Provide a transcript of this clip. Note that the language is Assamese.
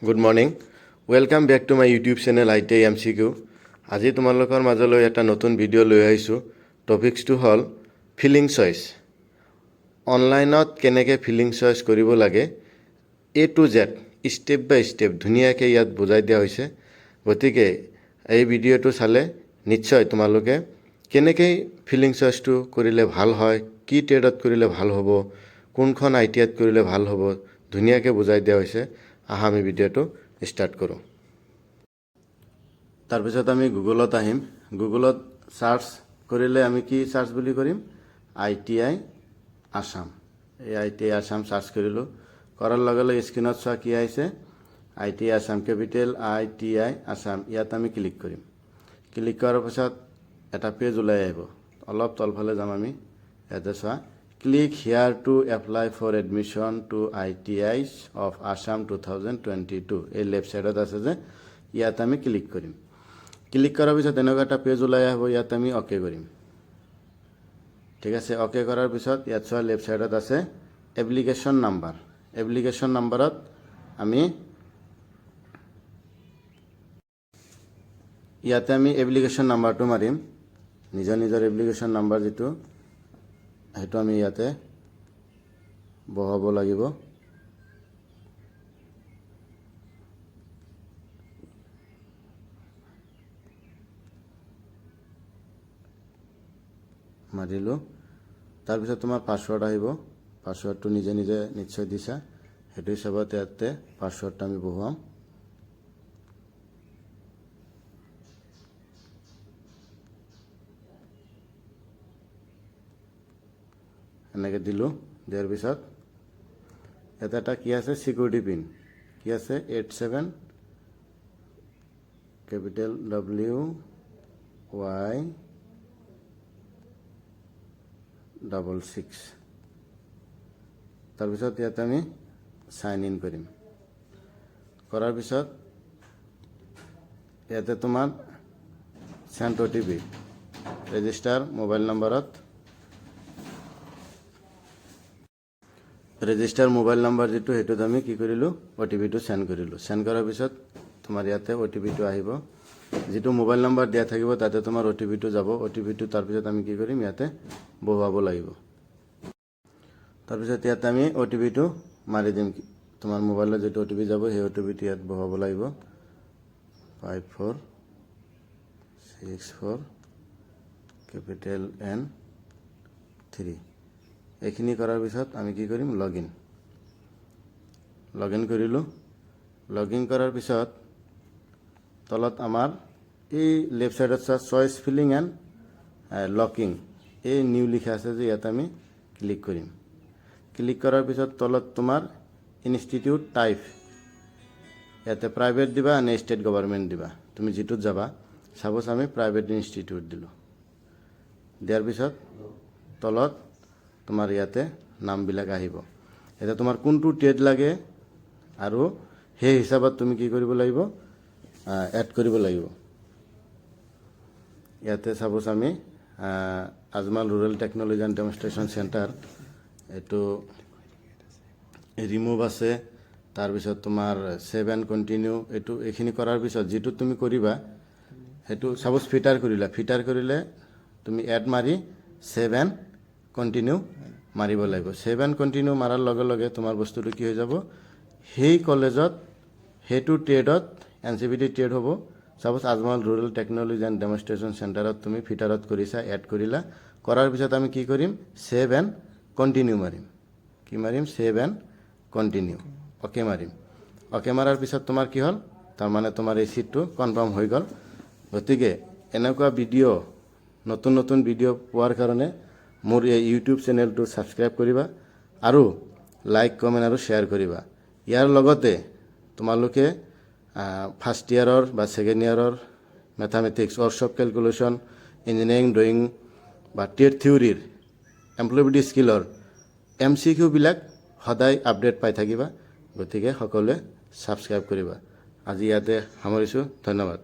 Good morning. Welcome back to my YouTube channel ITI MCQ. আজি তোমালোকৰ মাজলৈ এটা নতুন ভিডিঅ' লৈ আহিছো। টপিকটো হ'ল ফিলিং চইচ। অনলাইনত কেনেকৈ ফিলিং চইচ কৰিব লাগে A to Z step by step ধুনীয়াকৈ ইয়াত বুজাই দিয়া হৈছে। গতিকে এই ভিডিঅ'টো চালে নিশ্চয় তোমালোকে কেনেকৈ ফিলিং চইচটো কৰিলে ভাল হয়, কি ট্ৰেডত কৰিলে ভাল হ'ব, কোনখন ITIত কৰিলে ভাল হ'ব ধুনীয়াকৈ বুজাই দিয়া হৈছে। আহা আমি ভিডিঅ'টো ষ্টাৰ্ট কৰোঁ। তাৰপিছত আমি গুগলত আহিম। গুগলত সাৰ্চ কৰিলে আমি কি সাৰ্চ বুলি কৰিম? ITI আসাম। এই ITI আসাম সাৰ্চ কৰিলোঁ। কৰাৰ লগে লগে স্ক্ৰীনত চোৱা কি আহিছে? ITI Assam capital ITI Assam. ইয়াত আমি ক্লিক কৰিম। ক্লিক কৰাৰ পিছত এটা পেজ ওলাই আহিব। অলপ তলফালে যাম আমি। ইয়াতে চোৱা click here to apply for admission to ITIs of Assam 2022 এই লেফ্ট সাইডত আছে যে ইয়াত আমি ক্লিক কৰিম। ক্লিক কৰাৰ পিছত এনেকুৱা এটা পেজ ওলাই আহিব। ইয়াত আমি অ'কে কৰিম। ঠিক আছে, অ'কে কৰাৰ পিছত ইয়াত চোৱা লেফ্ট সাইডত আছে এপ্লিকেশ্যন নাম্বাৰ। এপ্লিকেশ্যন নাম্বাৰত আমি ইয়াতে আমি এপ্লিকেশ্যন নাম্বাৰটো মাৰিম। নিজৰ নিজৰ এপ্লিকেশ্যন নাম্বাৰ যিটো সেইটো আমি ইয়াতে বহাব লাগিব। মাৰিলোঁ। তাৰপিছত তোমাৰ পাছৱৰ্ড আহিব। পাছৱৰ্ডটো নিজে নিজে নিশ্চয় দিছা, সেইটো হিচাপত ইয়াতে পাছৱৰ্ডটো আমি বহুৱাম। এনেকৈ দিলোঁ। দিয়াৰ পিছত ইয়াতে এটা কি আছে? চিকিউৰিটি পিন কি আছে? 87 কেপিটেল WY66। তাৰপিছত ইয়াতে আমি সাইন ইন কৰিম। কৰাৰ পিছত ইয়াতে তোমাৰ সেন্ড OTP ৰেজিষ্টাৰ মোবাইল নম্বৰত ৰেজিষ্টাৰ মোবাইল নম্বৰ যিটো সেইটোত আমি কি কৰিলোঁ? OTPটো সেন্ড কৰিলোঁ। সেন্ড কৰাৰ পিছত তোমাৰ ইয়াতে OTPটো আহিব। যিটো মোবাইল নম্বৰ দিয়া থাকিব তাতে তোমাৰ OTPটো যাব। OTPটো তাৰপিছত আমি কি কৰিম? ইয়াতে বহুৱাব লাগিব। তাৰপিছত ইয়াতে আমি OTPটো মাৰি দিম। তোমাৰ মোবাইলত যিটো OTP যাব সেই OTPটো ইয়াত বহুৱাব লাগিব। 5464 কেপিটেল N3। এইখিনি কৰাৰ পিছত আমি কি কৰিম? লগ ইন কৰিলোঁ। লগ ইন কৰাৰ পিছত তলত আমাৰ এই লেফ্ট সাইডত চোৱা চইচ ফিলিং এণ্ড লকিং এই নিউ লিখা আছে যে ইয়াত আমি ক্লিক কৰিম। ক্লিক কৰাৰ পিছত তলত তোমাৰ ইনষ্টিটিউট টাইপ ইয়াতে প্ৰাইভেট দিবা নে ষ্টেট গভৰ্ণমেণ্ট দিবা, তুমি যিটোত যাবা। সাপোজ আমি প্ৰাইভেট ইনষ্টিটিউট দিলোঁ। দিয়াৰ পিছত তলত তোমাৰ ইয়াতে নামবিলাক আহিব। এতিয়া তোমাৰ কোনটো ট্ৰেড লাগে আৰু সেই হিচাপত তুমি কি কৰিব লাগিব? এড কৰিব লাগিব। ইয়াতে সাপোজ আমি Ajmal rural technology and demonstration centre এইটো ৰিমুভ আছে। তাৰপিছত তোমাৰ সেভ এণ্ড কণ্টিনিউ এইখিনি কৰাৰ পিছত যিটো তুমি কৰিবা সেইটো সাপোজ ফিটাৰ কৰিলে তুমি এড মাৰি সেভ এণ্ড কণ্টিনিউ মাৰিব লাগিব। সেভ এণ্ড কণ্টিনিউ মাৰাৰ লগে লগে তোমাৰ বস্তুটো কি হৈ যাব? সেই কলেজত সেইটো ট্ৰেডত NCVT ট্ৰেড হ'ব। Suppose Ajmal rural technology and demonstration চেণ্টাৰত তুমি ফিটাৰত কৰিছা, এড কৰিলা। কৰাৰ পিছত আমি কি কৰিম? সেভ এণ্ড কণ্টিনিউ মাৰিম। কি মাৰিম? Save and continue. অ'কে মাৰিম। অ'কে মাৰাৰ পিছত তোমাৰ কি হ'ল? তাৰমানে তোমাৰ এই চিটটো কনফাৰ্ম হৈ গ'ল। গতিকে এনেকুৱা ভিডিঅ' নতুন নতুন ভিডিঅ' পোৱাৰ কাৰণে মোৰ এই ইউটিউব চেনেলটো ছাবস্ক্ৰাইব কৰিবা আৰু লাইক কমেণ্ট আৰু শ্বেয়াৰ কৰিবা। ইয়াৰ লগতে তোমালোকে ফাৰ্ষ্ট ইয়াৰৰ বা ছেকেণ্ড ইয়াৰৰ mathematics workshop calculation, engineering drawing বা ট্ৰেড থিয়ৰীৰ এমপ্লয়বিলিটি স্কিলৰ MCQ বিলাক সদায় আপডেট পাই থাকিবা। গতিকে সকলোৱে ছাবস্ক্ৰাইব কৰিবা। আজি ইয়াতে সামৰিছোঁ। ধন্যবাদ।